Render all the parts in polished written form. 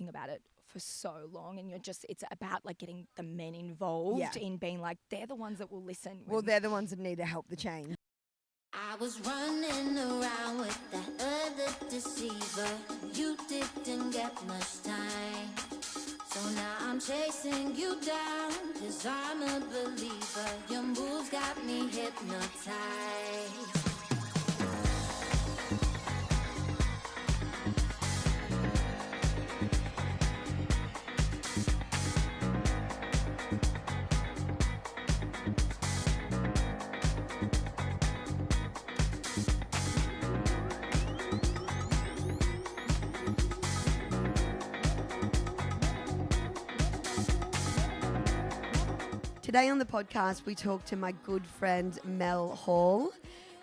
talking about it for so long, and it's about like getting the men involved in being like, they're the ones that will listen. Well, they're the ones that need to help the change. I was running around with that other deceiver. You didn't get much time. So now I'm chasing you down, 'cause I'm a believer. Your moves got me hypnotized. Today on the podcast, we talk to my good friend Mell Hall.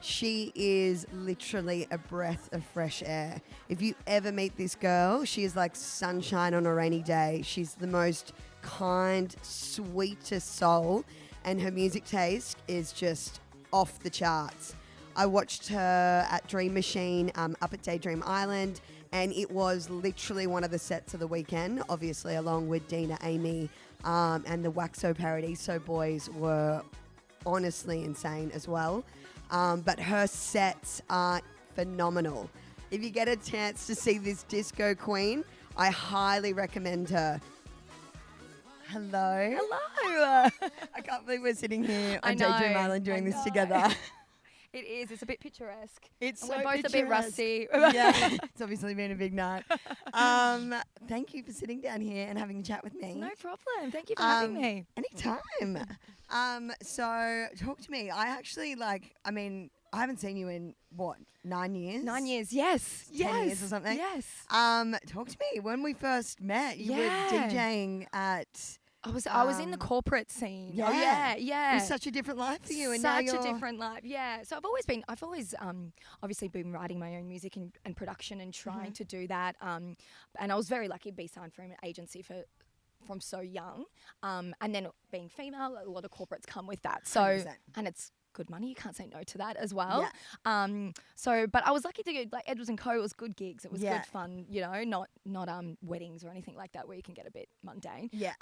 She is literally a breath of fresh air. If you ever meet this girl, she is like sunshine on a rainy day. She's the most kind, sweetest soul, and her music taste is just off the charts. I watched her at Dream Machine up at Daydream Island, and it was literally one of the sets of the weekend, obviously along with Dina, Amy, and the Waxo parody. So boys were honestly insane as well. But her sets are phenomenal. If you get a chance to see this disco queen, I highly recommend her. Hello. Hello. I can't believe we're sitting here I on know, Daydream Island doing I this know. together. It is. It's a bit picturesque. It's And so we're both a bit picturesque. rusty. Yeah, it's obviously been a big night. Thank you for sitting down here and having a chat with me. No problem. Thank you for having me. Anytime. So talk to me. I actually I haven't seen you in 9 years? 9 years. Yes. 10 years or something? Yes. Talk to me. When we first met, you were Yeah. DJing at... I was in the corporate scene. Yeah. Oh, yeah. It was such a different life for you, and now Such you're... a different life, yeah. So I've always obviously been writing my own music and production and trying to do that. And I was very lucky to be signed for an agency from so young. And then being female, a lot of corporates come with that. So 100%. and it's good money. You can't say no to that as well. Yeah. But I was lucky to go like Edwards and Co. It was good gigs. It was Yeah. good fun. Not weddings or anything like that where you can get a bit mundane. Yeah.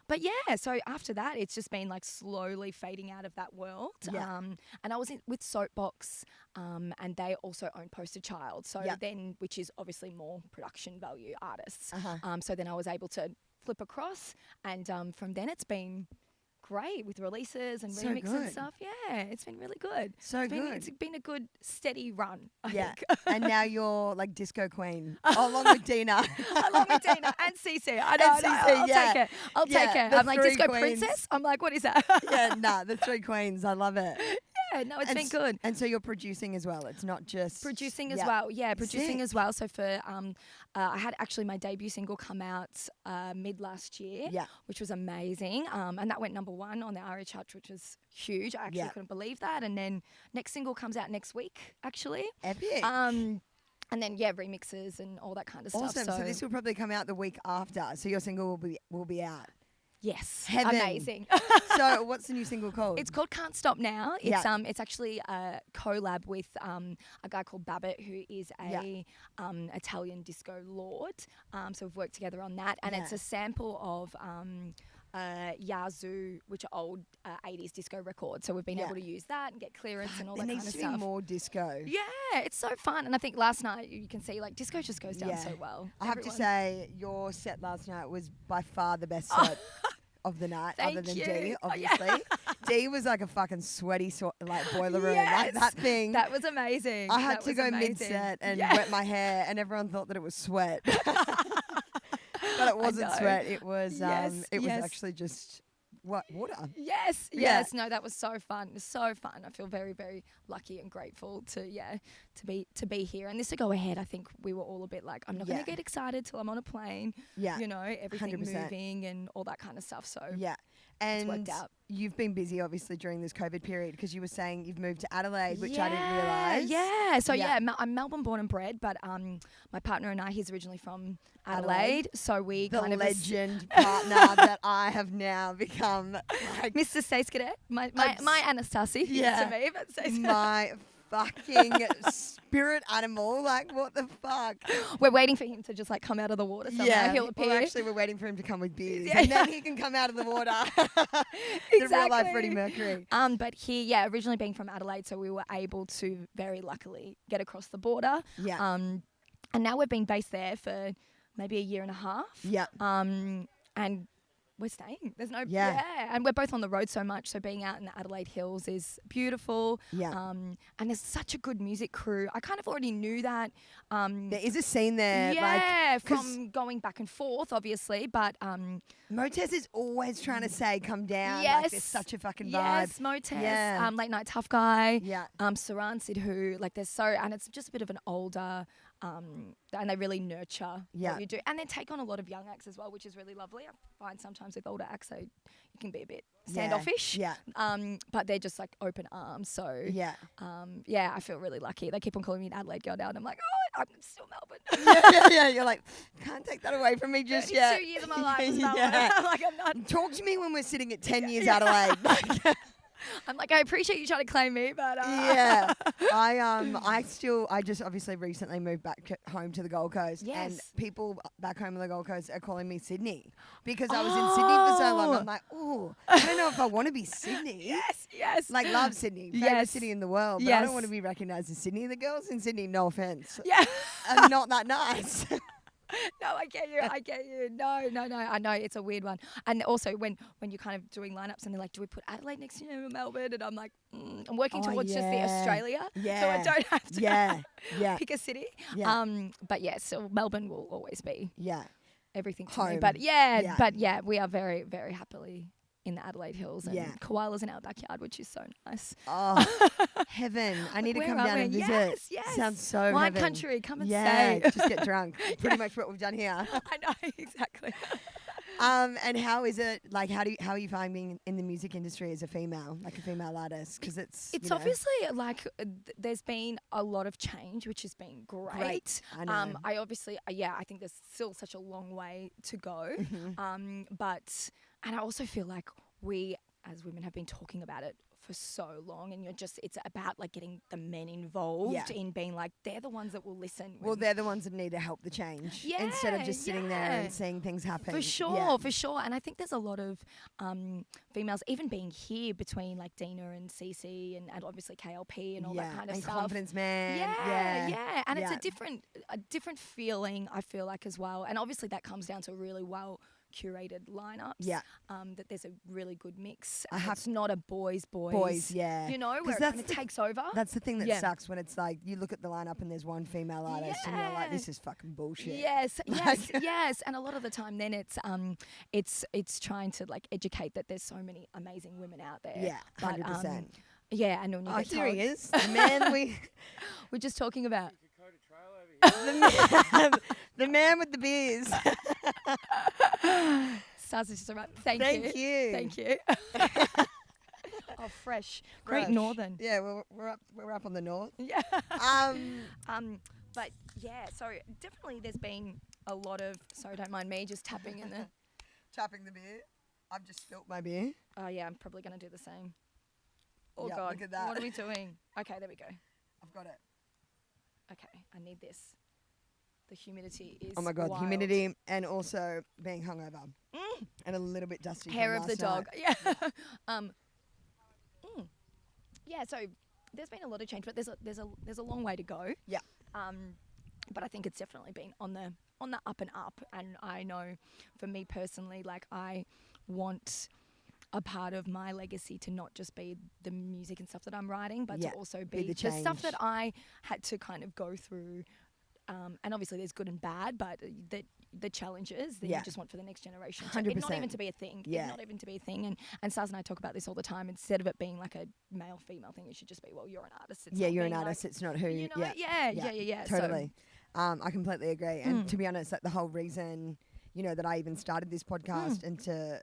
But yeah, so after that, it's just been like slowly fading out of that world. Yeah. And I was with Soapbox, and they also own Poster Child. So then, which is obviously more production value artists. So then I was able to flip across, and from then it's been great with releases and So remixes and good. stuff. Yeah, it's been really good. So good. It's been a good steady run, I Yeah. think. And now you're like disco queen, along with Dina. Along with Dina and Cece. I know, And I know. Cece, I'll yeah. take it. I'll Yeah, take it. the I'm like, three disco queens. princess? I'm like, what is that? Yeah, the three queens. I love it. Yeah, no, it's And been s- good. And so you're producing as well. It's not just Producing as Yeah. well. Yeah, producing Sick. as well. So for I had actually my debut single come out mid last year, Yeah. which was amazing. And that went #1 on the ARIA chart, which was huge. I actually Yeah. couldn't believe that. And then next single comes out next week, actually. Epic. And then remixes and all that kind of Awesome. stuff. So this will probably come out the week after. So your single will be out. yes, Heaven. amazing. So what's the new single called? It's called Can't Stop Now. It's Yeah. it's actually a collab with a guy called Babbitt, who is a Italian disco lord. So we've worked together on that, and it's Yeah. a sample of Yazoo, which are old 80s disco records. So we've been Yeah. able to use that and get clearance and all There that needs kind to of be stuff. more disco. Yeah, it's so fun, and I think last night you can see like disco just goes down Yeah. so well. I have to Everyone- say, your set last night was by far the best set of the night, other Thank than you. D, Oh, yeah. obviously. D was like a fucking sweaty boiler room. Like that thing. That was amazing. I had That to was go amazing. mid-set and Yeah. wet my hair, and everyone thought that it was sweat. But it wasn't know. sweat. It was Yes, it was yes. actually just water. Yes, Yeah. yes. No, that was so fun. It was so fun. I feel very, very lucky and grateful to be here. And this to go ahead, I think we were all a bit like, I'm not Yeah. going to get excited till I'm on a plane. Yeah. You know, everything 100%. moving and all that kind of stuff. So Yeah. it's And worked out. you've been busy, obviously, during this COVID period because you were saying you've moved to Adelaide, which I didn't realise. Yeah. So Yeah. I'm Melbourne born and bred, but my partner and I, he's originally from Adelaide. So we The kind of legend partner that I have now become like Mr. Stace Cadet, my Anastasi Yeah. to me, but Stace my fucking spirit animal. Like, what the fuck? We're waiting for him to just like come out of the water somewhere. He'll appear. Well, actually, we're waiting for him to come with beers, Yeah. and then he can come out of the water. The real life Freddie Mercury. But he, originally being from Adelaide, so we were able to very luckily get across the border. Yeah. And now we've been based there for maybe a year and a half. Yeah. And we're staying. There's no and we're both on the road so much. So being out in the Adelaide Hills is beautiful. Yeah. And there's such a good music crew. I kind of already knew that. There is a scene there. Yeah, like, from going back and forth, obviously. But Motez is always trying to say, "Come down." yes, like, there's such a fucking vibe. Yes, Motez. Yeah. Late Night Tough Guy. Yeah. Saran Sidhu. Like there's and it's just a bit of an older. And they really nurture what you do. And they take on a lot of young acts as well, which is really lovely. I find sometimes with older acts, you can be a bit standoffish. Yeah. But they're just like open arms. So, I feel really lucky. They keep on calling me an Adelaide girl now. And I'm like, oh, I'm still Melbourne. yeah. You're like, can't take that away from me just yet. 2 years of my life is Melbourne. Like, I'm not. Talk to me when we're sitting at 10 years Adelaide. I'm like, I appreciate you trying to claim me, but yeah, I just obviously recently moved back home to the Gold Coast, and people back home on the Gold Coast are calling me Sydney because I was in Sydney for so long. I'm like, oh, I don't know if I want to be Sydney. Yes. Like, love Sydney, favorite city in the world, but I don't want to be recognised as Sydney. The girls in Sydney, no offence, are not that nice. No, I get you. No. I know it's a weird one. And also when you're kind of doing lineups and they're like, do we put Adelaide next to you or Melbourne? And I'm like, I'm working towards just the Australia. Yeah. So I don't have to pick a city. Yeah. But so Melbourne will always be everything to me. But we are very, very happily in the Adelaide Hills and koalas in our backyard, which is so nice. Oh, heaven. I need to come down and visit. Yes. Sounds so Wine heaven. country, come and stay. Just get drunk. Pretty much what we've done here. I know, exactly. And how is it, like, how are you finding in the music industry as a female artist? Because it's obviously, like, there's been a lot of change, which has been great. I know. I obviously, I think there's still such a long way to go. And I also feel like we, as women, have been talking about it for so long, and it's about like getting the men involved in being like, they're the ones that will listen. Well, they're the ones that need to help the change instead of just sitting there and seeing things happen. For sure. And I think there's a lot of females even being here between like Dina and Cece and obviously KLP and all that kind of stuff. Confidence Man. Yeah. And it's a different feeling, I feel like, as well. And obviously that comes down to really well curated lineups. Yeah. That there's a really good mix. It's not a boys. You know, where it kind of takes over. That's the thing that sucks when it's like you look at the lineup and there's one female artist and you're like, this is fucking bullshit. Yes. And a lot of the time then it's trying to like educate that there's so many amazing women out there. Yeah, 100%. And when you get here told, he is. The man we're just talking about. The man with the beers. Stars is just a wrap. Thank you. Oh, fresh. Great Northern. Yeah, we're up on the north. Yeah. But yeah, so definitely there's been a lot of. Sorry, don't mind me just tapping in the. Tapping the beer. I've just spilt my beer. Oh yeah, I'm probably gonna do the same. Oh yep, God, look at that. What are we doing? Okay, there we go. I've got it. Okay, I need this. The humidity is. Oh my God, wild. humidity and also being hungover and a little bit dusty. Hair of the dog. Night. Yeah. Yeah. So there's been a lot of change, but there's a long way to go. Yeah. But I think it's definitely been on the up and up, and I know for me personally, like I want a part of my legacy to not just be the music and stuff that I'm writing, but to also be the stuff that I had to kind of go through. And obviously there's good and bad, but the challenges that you just want for the next generation. 100%. Not even to be a thing. Yeah. Not even to be a thing. And Stars and I talk about this all the time. Instead of it being like a male-female thing, it should just be, well, you're an artist. It's you're an artist. It's not who you know. Yeah. Totally. I completely agree. And to be honest, like the whole reason, that I even started this podcast and to,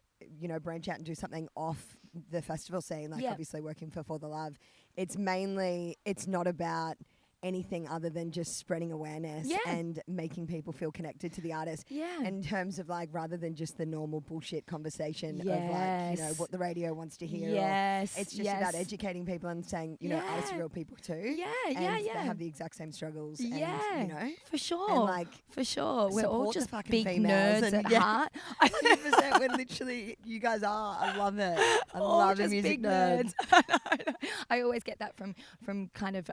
branch out and do something off the festival scene, like obviously working for the Love, it's not about anything other than just spreading awareness and making people feel connected to the artist. Yeah. In terms of like, rather than just the normal bullshit conversation of like, you know, what the radio wants to hear. Yes. It's just about educating people and saying, you know, artists are real people too. Yeah, and they have the exact same struggles. And, you know. For sure. And like, for sure. We're all just big females nerds and at heart. 100%. We're literally, you guys are. I love it. I love the music nerds. I always get that from kind of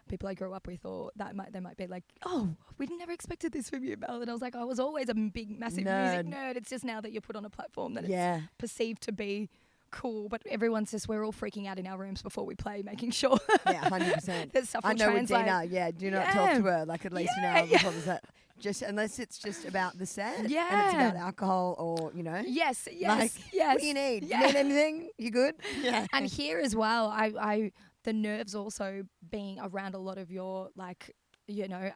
people I grew up with, or they might be like, oh, we never expected this from you, Mel. And I was like, I was always a big, massive music nerd. It's just now that you're put on a platform that it's perceived to be cool, but we're all freaking out in our rooms before we play, making sure 100% that stuff will I know translate. with Dina, do not talk to her like at least an hour before the set. Just unless it's just about the set and it's about alcohol or, you know. Yes. Like, what do you need? You need anything? You good? Yeah. And here as well, I the nerves also being around a lot of your like, you know,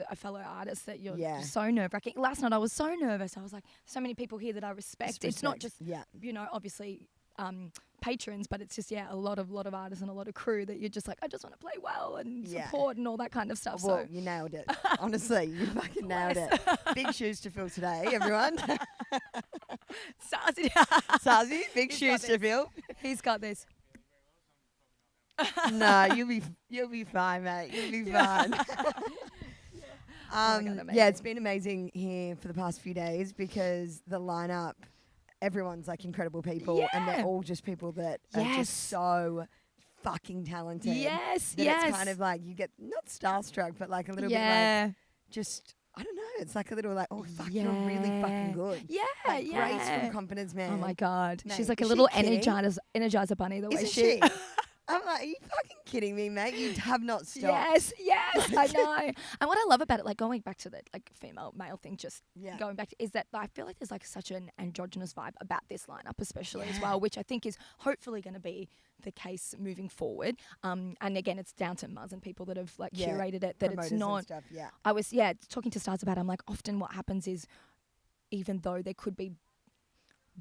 a fellow artist that you're so nerve-wracking. Last night I was so nervous. I was like, so many people here that I respect. It's not just, you know, obviously patrons, but it's just, a lot of artists and a lot of crew that you're just like, I just want to play well and support and all that kind of stuff. Well, so you nailed it. Honestly, you fucking nailed it. Big shoes to fill today, everyone. Sazi, big shoes to fill. He's got this. No, you'll be fine, mate. You'll be fine. It's been amazing here for the past few days because the lineup, everyone's like incredible people, and they're all just people that are just so fucking talented. Yes, It's kind of like you get not starstruck, but like a little bit like just. I don't know. It's like a little like, oh, fuck, you're really fucking good. Yeah, like Grace from Confidence Man. Oh, my God. Mate, she's like a little energizer bunny the way she... I'm like, are you fucking kidding me, mate? You have not stopped. Yes, I know. And what I love about it, like going back to the like female-male thing, just going back, is that I feel like there's like such an androgynous vibe about this lineup, especially as well, which I think is hopefully going to be the case moving forward. And again, it's down to Muzz and people that have like curated it, that it's not. Stuff, I was talking to Stars about it. I'm like, often what happens is, even though there could be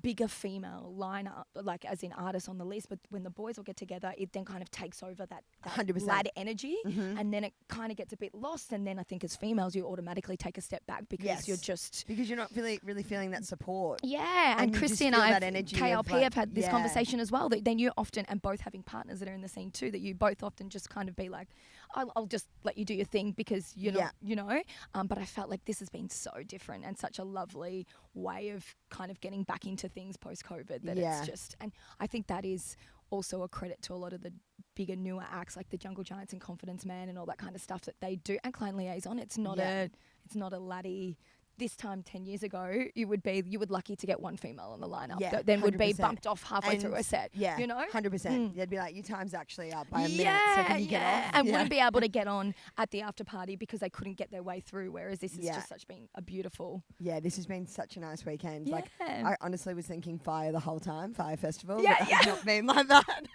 bigger female lineup, like as in artists on the list, but when the boys all get together, it then kind of takes over that 100%. lad energy, and then it kind of gets a bit lost. And then I think as females, you automatically take a step back because you're just because you're not really feeling that support. Yeah, and Christy and I, KLP, have had this conversation as well. That then you often, and both having partners that are in the scene too, that you both often just kind of be like, I'll just let you do your thing because you're not, you know. But I felt like this has been so different and such a lovely way of kind of getting back into things post-COVID that it's just, and I think that is also a credit to a lot of the bigger, newer acts like the Jungle Giants and Confidence Man and all that kind of stuff that they do, and Clan Liaison. It's not a laddie. This time 10 years ago, you would lucky to get one female on the lineup that then 100%. Would be bumped off halfway through a set. Yeah, you know, 100%. They'd be like, your time's actually up by a minute, so can you get off? And wouldn't be able to get on at the after party because they couldn't get their way through. Whereas this has just been a beautiful. Yeah, this has been such a nice weekend. Yeah. Like, I honestly was thinking Fire the whole time, Fire Festival. But it's not been like that.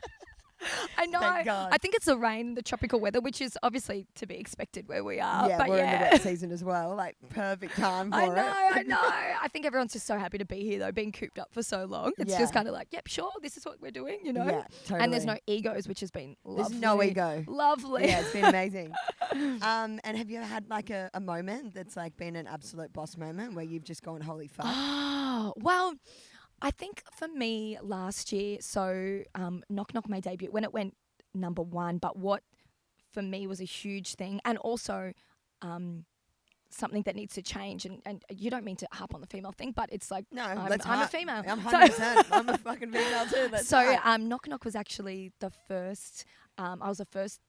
I know. Thank God. I think it's the rain, the tropical weather, which is obviously to be expected where we are. Yeah, but we're in the wet season as well. Like, perfect time for it. I know. I think everyone's just so happy to be here, though, being cooped up for so long. It's just kind of like, yep, sure, this is what we're doing, you know? Yeah, totally. And there's no egos, which has been lovely. There's no ego. Lovely. Yeah, it's been amazing. And have you ever had like a moment that's like been an absolute boss moment where you've just gone, holy fuck? Oh, well, I think for me last year, so Knock Knock my debut, when it went number one, but what for me was a huge thing, and also something that needs to change, and you don't mean to harp on the female thing, but it's like, no, I'm a female. I'm 100%. I'm a fucking female too. Knock Knock was actually the first, I was the first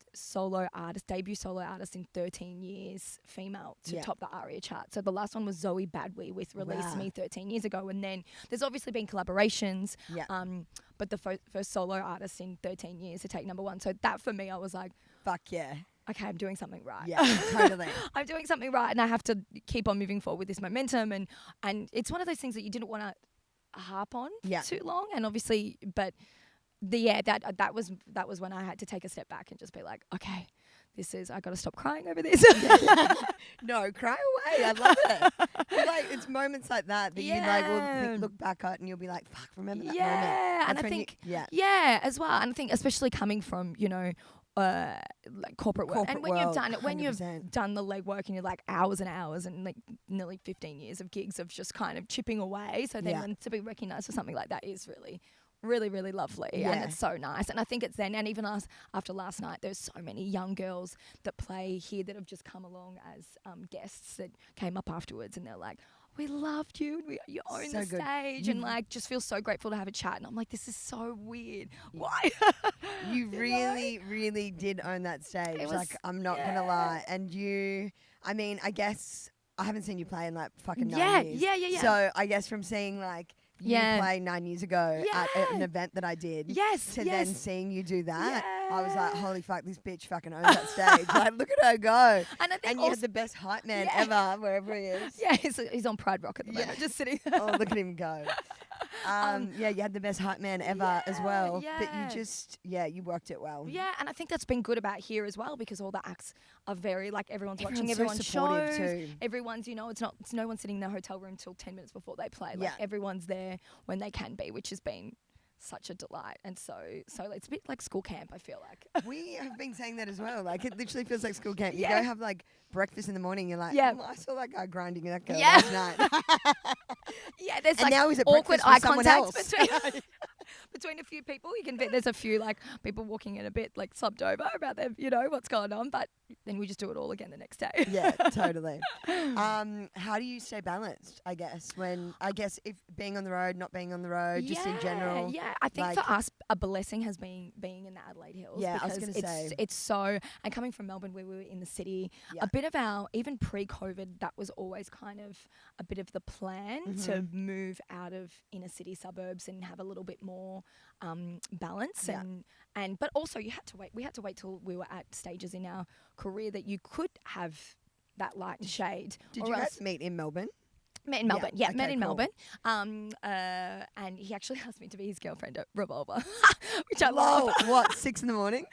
debut solo artist in 13 years, female, to top the ARIA chart. So the last one was Zoe Badwe with Release Me 13 years ago. And then there's obviously been collaborations, but the first solo artist in 13 years to take number one. So that for me, I was like, fuck yeah. Okay, I'm doing something right. Yeah, totally. I'm doing something right, and I have to keep on moving forward with this momentum. And it's one of those things that you didn't want to harp on too long. And obviously, but that was when I had to take a step back and just be like, okay, I got to stop crying over this. No, cry away. I love it. Like, it's moments like that you like will look back at and you'll be like, fuck, remember that moment. Yeah, and I think, as well. And I think especially coming from, you know, like corporate world. And Corporate when you've world, done it, when you've 100%. done the legwork and you're like hours and hours and like nearly 15 years of gigs of just kind of chipping away. So then Yeah. when to be recognised for something like that is really, really, really lovely. Yeah. And it's so nice. And I think it's then, and even after last night, there's so many young girls that play here that have just come along as guests that came up afterwards and they're like, we loved you and you own So the good. stage and like just feel so grateful to have a chat. And I'm like, this is so weird. Why? You really, really did own that stage. It was- Like, I'm not going to lie. And you, I mean, I guess I haven't seen you play in like fucking 9 Yeah, years. yeah. So I guess from seeing like you Yeah. play 9 years ago at an Yeah. event that I did Yes, to yes. then seeing you do that, I was like, Yeah. holy fuck, this bitch fucking owns that stage. Like, look at her go. And I think And you also, had the best hype man Yeah. ever, wherever he is. yeah, he's on Pride Rock at the Yeah. moment, just sitting. Oh, look at him go. Yeah, you had the best hype man ever as well. But yeah. you just, you worked it well. Yeah, and I think that's been good about here as well because all the acts are very like everyone's watching Everyone's so everyone's supportive shows. too. Everyone's it's no one sitting in their hotel room till 10 minutes before they play. Like Yeah. everyone's there when they can be, which has been such a delight. And so it's a bit like school camp, I feel like. We have been saying that as well. Like, it literally feels like school camp. You Yeah. go have like breakfast in the morning. You're like, Yeah. I saw that guy grinding that girl Yeah. last night. Yeah, there's And like now he's at awkward breakfast eye with someone contact else. between between a few people. You can bet there's a few like people walking in a bit like slumped over about their, what's going on, but then we just do it all again the next day. Yeah, totally. How do you stay balanced? I guess if being on the road, not being on the road, just in general. Yeah, I think like- for us, a blessing has been being in the Adelaide Hills. Yeah, I was because gonna say. it's so, and coming from Melbourne where we were in the city, Yeah. a bit of our, even pre-COVID, that was always kind of a bit of the plan to Mm-hmm. move out of inner city suburbs and have a little bit more balance. Yeah. But also we had to wait till we were at stages in our career that you could have that light and shade. Did or you else- guys meet in Melbourne? Met in Melbourne, met okay, in cool. Melbourne. And he actually asked me to be his girlfriend at Revolver, which I love. What, 6 in the morning?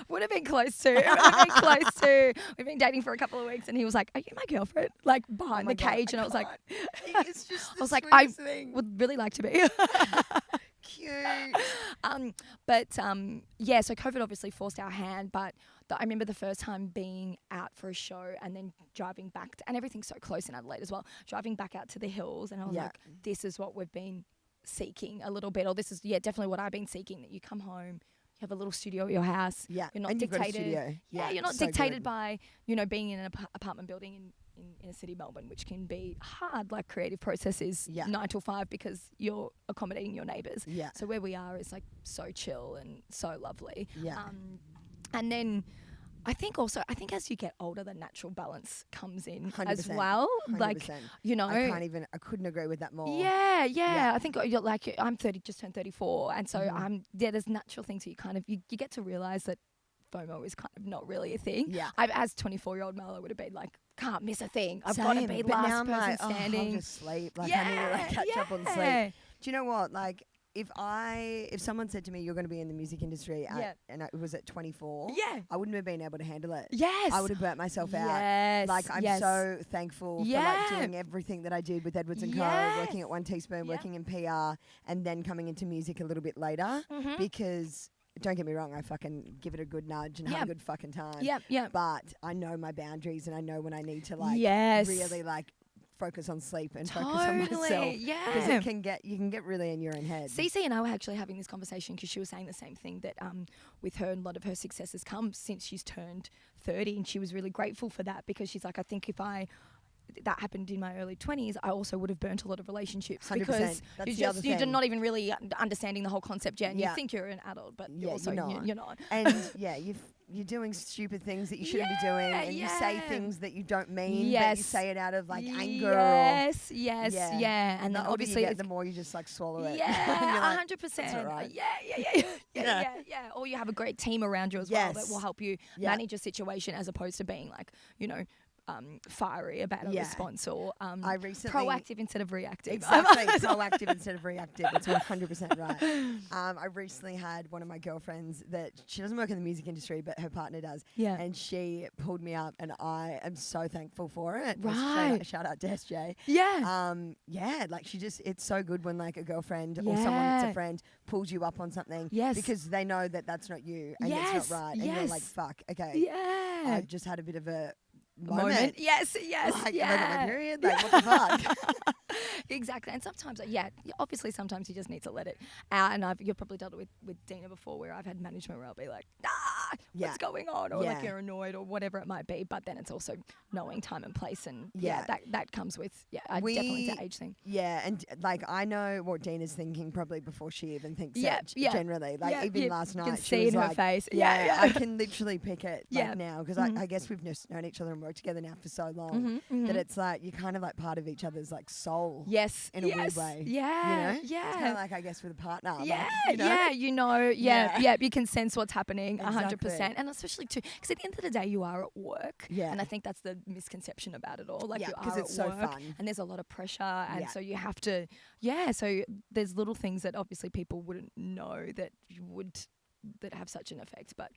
Would have been close to. Would have been close to. We've been dating for a couple of weeks, and he was like, "Are you my girlfriend?" Like behind my the God, cage, and I was like, It's just I was like, I thing. would really like to be. Cute. So COVID obviously forced our hand, but I remember the first time being out for a show and then driving back, and everything's so close in Adelaide as well, driving back out to the hills, and I was Yeah. like, this is what we've been seeking a little bit, or this is, definitely what I've been seeking, that you come home, you have a little studio at your house, Yeah, you're not and you've got a dictated. studio. Yeah, Yeah, you're not so dictated good. by, being in an apartment building in inner city Melbourne, which can be hard, like creative processes, Yeah. 9 till 5, because you're accommodating your neighbours. Yeah. So where we are is like so chill and so lovely. Yeah. And then I think as you get older, the natural balance comes in as 100%, well. Like, 100%. I couldn't agree with that more. yeah. I think you're like, I'm 30, just turned 34. And so Mm-hmm. there's natural things that you kind of, you get to realize that FOMO is kind of not really a thing. Yeah. As 24-year-old Mel, I would have been like, can't miss a thing. I've got to Same, be but now last I'm person like, standing. I'll just sleep. Like, I need to like, catch up on sleep. Do you know what? Like, if someone said to me, you're going to be in the music industry and it was at 24, Yeah. I wouldn't have been able to handle it. Yes. I would have burnt myself out. Yes. Like, I'm yes. so thankful for Yeah. like doing everything that I did with Edwards & Co, Yes. working at One Teaspoon, Yeah. working in PR, and then coming into music a little bit later. Mhm. Because, don't get me wrong, I fucking give it a good nudge and have a good fucking time. Yeah. But I know my boundaries and I know when I need to like Yes. really like focus on sleep and focus on myself. Totally. Because Yeah. you can get really in your own head. Cece and I were actually having this conversation because she was saying the same thing, that with her, a lot of her success has come since she's turned 30, and she was really grateful for that, because she's like, I think if that happened in my early 20s, I also would have burnt a lot of relationships 100%. because That's the other you're thing. not even really understanding the whole concept yet, and Yeah. you think you're an adult, but Yeah, also you're not. you're not. And yeah, you're doing stupid things that you shouldn't be doing, and you say yeah. things that you don't mean, but you Yes. say it out of like anger. Yes, Yeah. and the then older obviously you get, the more you just like swallow it. Yeah, And you're like, 100%. "That's all right." Yeah. Or you have a great team around you as well that Yes. will help you Yeah. manage a situation, as opposed to being like, fiery about a response, or I recently proactive instead of reactive. Exactly, proactive instead of reactive. That's 100% right. I recently had one of my girlfriends that she doesn't work in the music industry, but her partner does. Yeah. And she pulled me up, and I am so thankful for it. Right. Shout out to SJ. Yeah. Yeah, like it's so good when like a girlfriend or someone that's a friend pulls you up on something. Yes. Because they know that that's not you and it's not right. And you're like, fuck, okay. Yeah. I just had a bit of a moment. Yes. Like, yeah. have I got my period? Like, what the fuck? Exactly. And sometimes, obviously sometimes you just need to let it out. And you've probably dealt with Dina before, where I've had management where I'll be like, what's going on? Or like you're annoyed or whatever it might be. But then it's also knowing time and place. And that comes with, definitely the age thing. Yeah. And like, I know what Dina's thinking probably before she even thinks it generally. Like even last night, you can she see was in her like, face. I can literally pick it now, because I guess we've just known each other and worked together now for so long that it's like you're kind of like part of each other's like soul. Yes. In a weird way. Yeah. You know? Yeah. It's kind of like, I guess, with a partner. Yeah. Like, you know? You can sense what's happening 100%. And especially too, because at the end of the day, you are at work. Yeah. And I think that's the misconception about it all. Like you because are it's at so work fun. and there's a lot of pressure. And so you have to, so there's little things that obviously people wouldn't know that that have such an effect. But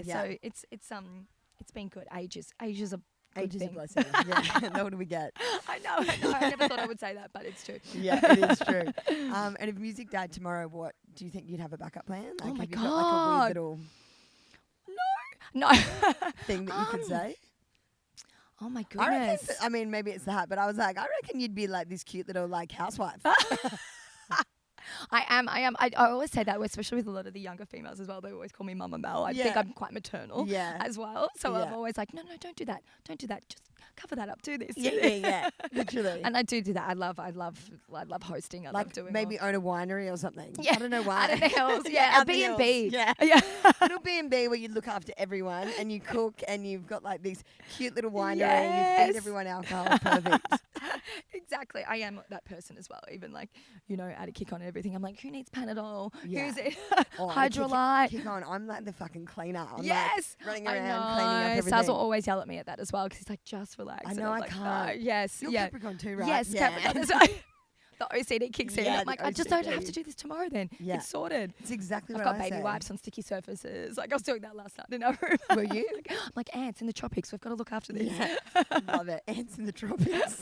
so it's been good. Age is a Age is a thing. blessing. Yeah. And what do we get? I know. I never thought I would say that, but it's true. Yeah, it is true. And if music died tomorrow, what do you think you'd have a backup plan? Like, Oh my have you got like a weird little No. thing that you could say? Oh my I reckon goodness. I mean, maybe it's that, but I was like, I reckon you'd be like this cute little like housewife. I am. I always say that, especially with a lot of the younger females as well. They always call me Mama Mel. I think I'm quite maternal as well. So I'm always like, no, don't do that. Don't do that. Just cover that up. Do this. Yeah. Literally. And I do that. I love hosting. I like love doing maybe own a winery or something. Yeah. I don't know why. Out of the hills. Yeah. A B&B. Yeah. Yeah. Little B&B where you look after everyone and you cook and you've got like this cute little winery and you feed everyone alcohol. Perfect. Exactly. I am that person as well. Even like, add a kick on everything. I'm like, who needs Panadol? Yeah. Who's it? Oh, Hydrolyte. Kick on. I'm like the fucking cleaner. I'm Yes. like running around I cleaning up know. everything. Saz will always yell at me at that as well because he's like, just relax. I And know, I'm I like, can't. No. Yes. You're Capricorn too, right? Yes, Yeah. Capricorn. The OCD kicks in. Yeah, I'm like, the I just don't OCD. have to do this tomorrow then. Yeah. It's sorted. It's exactly I've what got I baby say. wipes on sticky surfaces. Like I was doing that last night in our room. Were you? I'm like, ants in the tropics. We've got to look after this. Yeah. Love it. Ants in the tropics.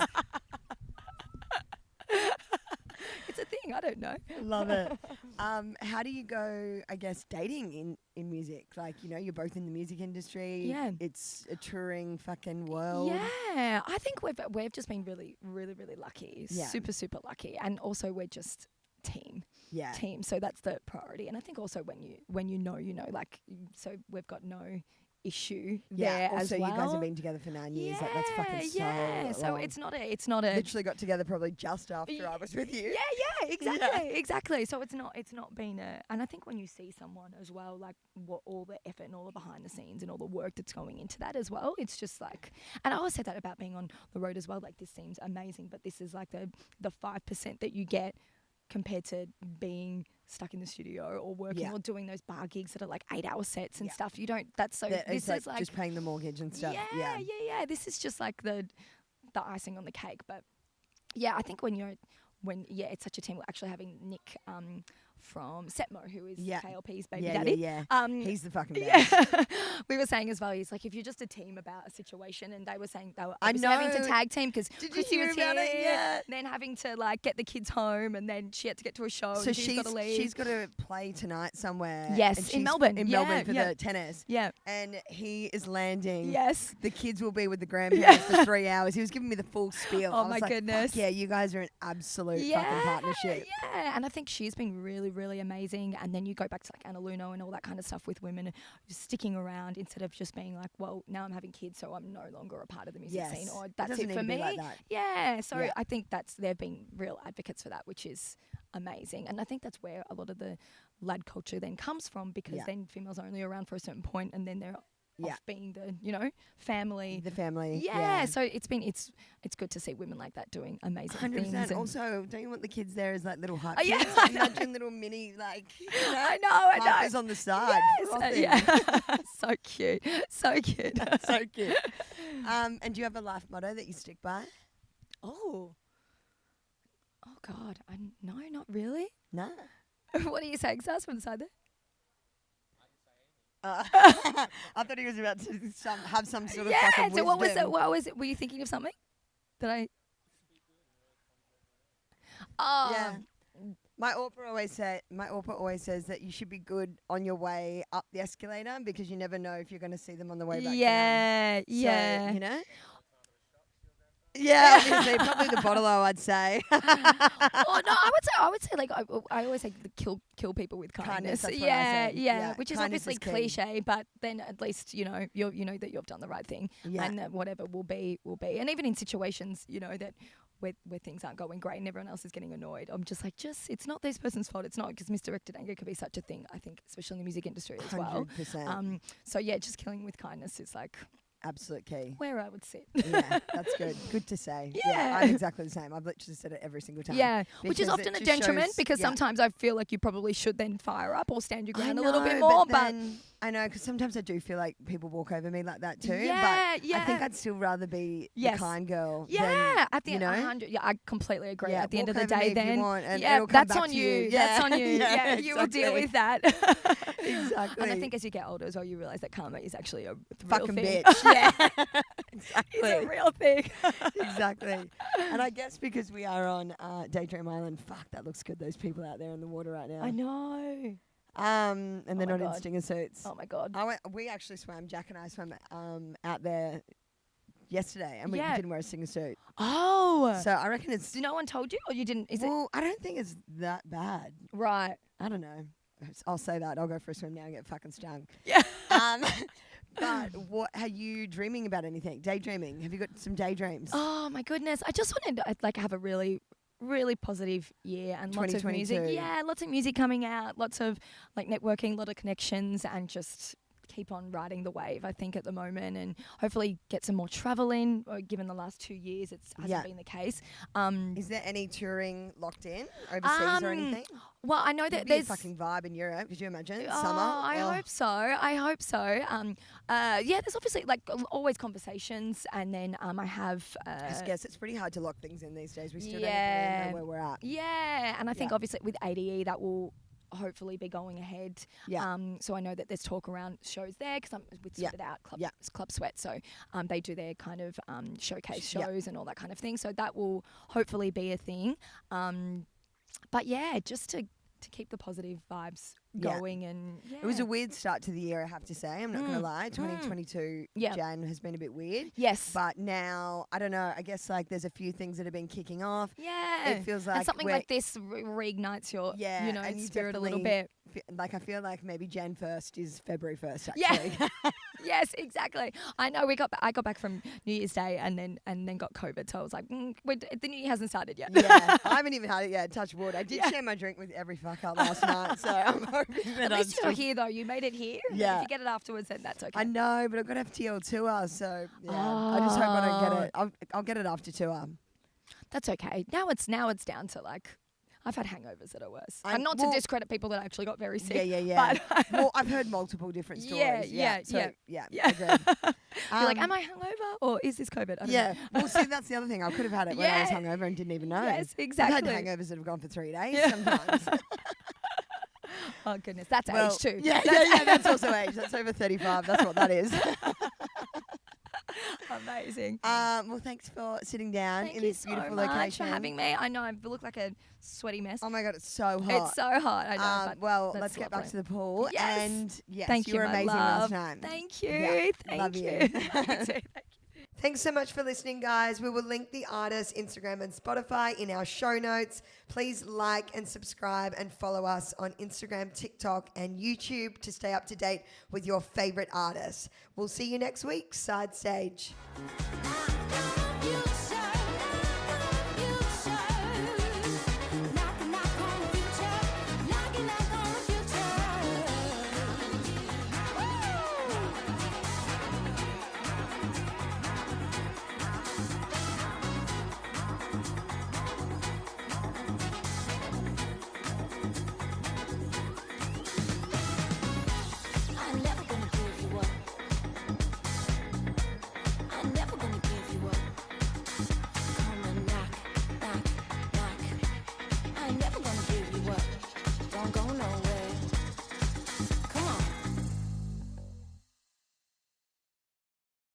It's a thing. I don't know. Love it. How do you go, I guess, dating in music? Like, you're both in the music industry. Yeah. It's a touring fucking world. Yeah. I think we've just been really, really, really lucky. Yeah. Super, super lucky. And also we're just team. Yeah. Team. So that's the priority. And I think also when you know, like, so we've got no issue there also as well. you guys have been together for 9 years. Like, that's fucking so long. it's not a Literally got together probably just after I was with you. Yeah, exactly. So it's not been and I think when you see someone as well, like what all the effort and all the behind the scenes and all the work that's going into that as well, it's just like, and I always say that about being on the road as well, like this seems amazing, but this is like the 5% that you get compared to being stuck in the studio or working or doing those bar gigs that are like 8-hour sets and stuff. You don't, that's so, this is like just paying the mortgage and stuff. Yeah. This is just like the icing on the cake. But yeah, I think it's such a team. We're actually having Nick from Setmo, who is KLP's baby daddy. Yeah. He's the fucking best. best. We were saying as well, he's like, if you're just a team about a situation, and they were saying they were I obviously know. having to tag team because Chrissy hear was about here, it? Yeah. then having to like get the kids home, and then she had to get to a show. So and she's got to leave. she's got to play tonight somewhere. Yes, and in she's Melbourne. In Melbourne for the tennis. Yeah. And he is landing. Yes. The kids will be with the grandparents for 3 hours. He was giving me the full spiel. Oh I was my like, goodness. Fuck yeah, you guys are an absolute fucking partnership. Yeah, and I think she's been really, really amazing. And then you go back to like Anna Luno and all that kind of stuff with women just sticking around instead of just being like, well, now I'm having kids, so I'm no longer a part of the music scene, or that's it for me. Like that. Yeah, so I think they've been real advocates for that, which is amazing. And I think that's where a lot of the lad culture then comes from, because then females are only around for a certain point and then they're being the family. The family. Yeah. So it's good to see women like that doing amazing 100%. things. Also, don't you want the kids there as like little hype Oh, yeah, kids? I know. Imagine little mini I know. hypers on the side. Yeah. So cute. So cute. That's so cute. And do you have a life motto that you stick by? Oh God. No, not really. No. What are you saying, Saz, from the side there? I thought he was about to have some sort of fucking wisdom. So what was it? What was it? Were you thinking of something? That I? Oh. Yeah. My Orpa always says that you should be good on your way up the escalator because you never know if you're going to see them on the way back down. Yeah. So, you know? Yeah, obviously, probably the bottle I'd say. Oh no, I would say like I always say kill people with kindness. That's what I say. Yeah, which is kindness obviously is key. cliche, but then at least you know that you've done the right thing, and that whatever will be, and even in situations that where things aren't going great and everyone else is getting annoyed, I'm just like, it's not this person's fault. It's not, because misdirected anger can be such a thing. I think, especially in the music industry as well. 100%. So yeah, just killing with kindness is like absolute key. Where I would sit. Yeah, that's good. Good to say. Yeah. I'm exactly the same. I've literally said it every single time. Yeah, which is Because often it a just detriment shows- because yeah. sometimes I feel like you probably should then fire up or stand your I ground a little bit know, more. But then I know, because sometimes I do feel like people walk over me like that too. Yeah, but yeah. I think I'd still rather be Yes. the kind girl. yeah, at the you end, know? 100. Yeah, I completely agree. Yeah, At the end of walk the over me day, if you then want, and yeah, it'll come that's back on to you. you. That's Yeah. on you. Yeah, You will deal exactly. with that. Exactly. And I think as you get older as well, you realise that karma is actually a real fucking thing. bitch. Yeah. It's a real thing. Exactly. And I guess because we are on Daydream Island, fuck, that looks good. Those people out there in the water right now. I know. And they're my not in God. stinger suits. Oh my God. We actually swam. Jack and I swam out there yesterday, and we Yeah. didn't wear a stinger suit. Oh. So I reckon it's. So no one told you, or you didn't? Is Well, I don't think it's that bad. it right? I don't know. I'll say that. I'll go for a swim now and get fucking stung. Yeah. But what are you dreaming about? Anything? Daydreaming? Have you got some daydreams? Oh my goodness! I just wanted to have a really positive year and lots of music. 2022. Yeah, lots of music coming out, lots of networking, a lot of connections, and just keep on riding the wave. I think at the moment, and hopefully get some more travel in. Given the last 2 years, it hasn't been the case. Is there any touring locked in overseas or anything? Well, I know It'd that be a there's fucking vibe in Europe. Could you imagine? Oh, Summer. I hope so. I hope so. Yeah, there's obviously always conversations, and then I have. I guess it's pretty hard to lock things in these days. We still Yeah. don't really know where we're at. Yeah, and I think Yeah. obviously with ADE that will hopefully be going ahead. Yeah. So I know that there's talk around shows there because I'm with Yeah. Sweat It Out Club, Yeah. Club Sweat. So they do their kind of showcase Yeah. shows and all that kind of thing. So that will hopefully be a thing. But yeah, just to keep the positive vibes Yeah. going and It was a weird start to the year, I have to say. I'm not going to lie. 2022 Yeah. Jan has been a bit weird. yes. But now, I don't know, I guess there's a few things that have been kicking off. Yeah. It feels like and something we're- like this reignites your Yeah, and you spirit a little definitely bit. I feel like maybe Jan 1st is February 1st, Yeah. actually. Yes, exactly. I know I got back from New Year's Day and then got COVID, so I was like, the New Year hasn't started yet. Yeah, I haven't even had it yet. Touch wood. I did Yeah. share my drink with every fuck up last night, so I'm hoping that At I'm least you're still. here though. You made it here. Yeah. If you get it afterwards, then that's okay. I know, but I've got FTL tour, so yeah. I just hope I don't get it. I'll get it after tour. That's okay. Now it's down to I've had hangovers that are worse. I'm- And not well- to discredit people that actually got very sick. Yeah. But Well, I've heard multiple different stories. Yeah, So, yeah. agreed. you're like, am I hungover or is this COVID? I don't Yeah. know. Well, see, that's the other thing. I could have had it when I was Yeah. hungover and didn't even know. Yes, I've exactly. had hangovers that have gone for 3 days Yeah. sometimes. Oh goodness, that's Well, age too. Yeah, that's also age. That's over 35. That's what that is. Amazing. Well, thanks for sitting down Thank in you this so beautiful much location. for having me. I know I look like a sweaty mess. Oh my God, it's so hot. It's so hot. I know. but well, that's let's get back lovely. to the pool. Yes. And yes, Thank you you, were my amazing love. last time. Thank you. Yeah, Thank love you. you. You too. Thank you. Thanks so much for listening, guys. We will link the artist's Instagram and Spotify in our show notes. Please like and subscribe and follow us on Instagram, TikTok, and YouTube to stay up to date with your favorite artists. We'll see you next week, Side Stage.